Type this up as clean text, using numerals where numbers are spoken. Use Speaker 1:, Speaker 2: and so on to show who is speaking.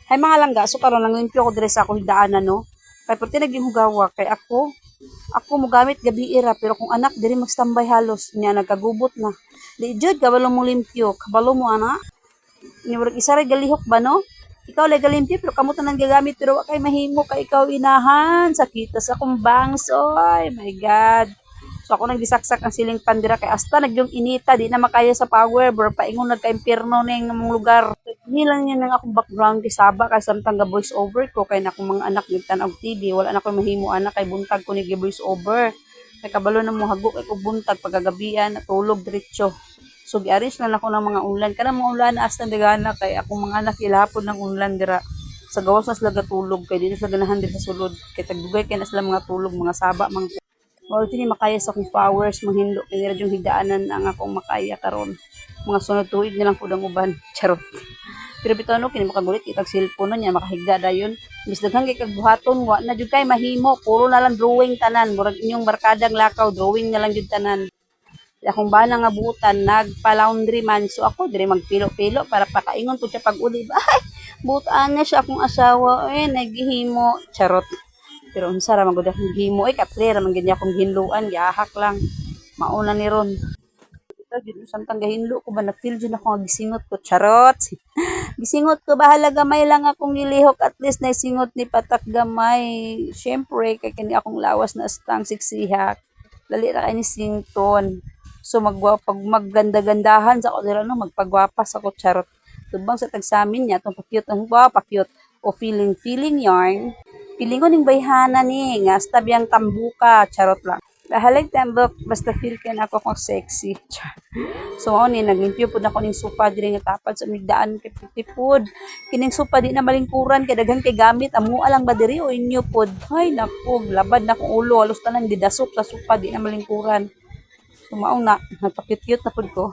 Speaker 1: Hay mga langga, so karon lang limpyo ko dire sa akong higdaanan no. Kay perti naging hugawa kay ako mo gamit gabi ira pero kung anak diri magstambay halos niya nagkagubot na. Di jud kabalo mo limpyo, kabalo mo ana. Ni murag isa ra galihok ba no? Ikaw lay galimpyo pero kamo tanan gagamit pero wa kay mahimo kay ikaw inahan sakita sa akong bangs oy my god. So ako nang gisaksak ang siling pandira kay asta nagyong inita di na makaya sa power bro paingon nagka impierno ning mong lugar. Hilang yun ng akong background kay saba kay samtang ga voice over ko kay na akong mga anak nagtan-og TV wala na ko mahimo anak kay buntag ko ni voice over. Kay kabalo na mo hago kay ko buntag pagagabian tulog diretso. So gi-arrange na ako ng mga ulan kanang mga ulan as dagana kay akong mga anak ilapod ng ulan dira sa gawas na sila gatulog kay di na sila ganahan din sa sulod kay tagdugay kay na sila mga tulog mga saba mga mao ni makaya sa akong powers manghinlo kay dira yung higdaanan ang akong makaya karon mga sunod tuig na lang pud ang uban charot pero bitaw no kini makagulit itag cellphone niya makahigda dayon bis daghang kay kag buhaton wa na jud kay mahimo puro na lang drawing tanan murag inyong barkadang lakaw drawing na lang jud tanan akong bana nga buutan nagpa-laundry man so ako dire magpilo-pilo para pakaingon pud siya pag uli ay buutan na siya akong asawa naghihimo charot pero unsa ra man gud akong himo katre ra man gid akong ginluan gihahak lang mauna ni ron ito gid samtang gahinlo ko ba na feel jud ako nga gisingot ko charot gisingot ko bahala gamay lang akong gilihok at least naisingot ni patak gamay syempre kay kini akong lawas na stang siksihak dali ra kay ni sington so pag magganda-gandahan sa ako dira no magpagwapas ako charot tubang sa tagsamin niya tong pa-cute ang pa-cute o feeling yarn piling ko ning bayhana ni nga stabiyang tambuka charot lang halag tambok basta feel kay na ako kung sexy so mao ni naglimpyo pud ako ning sofa diri nga tapad sa migdaan kay putipod kining sofa di na malingkuran kay daghan kay gamit amo alang ba diri o inyo pod hay naku labad na kong ulo halos tanan gidasok sa sofa di na malingkuran so mao na nagpa-cute na pud ko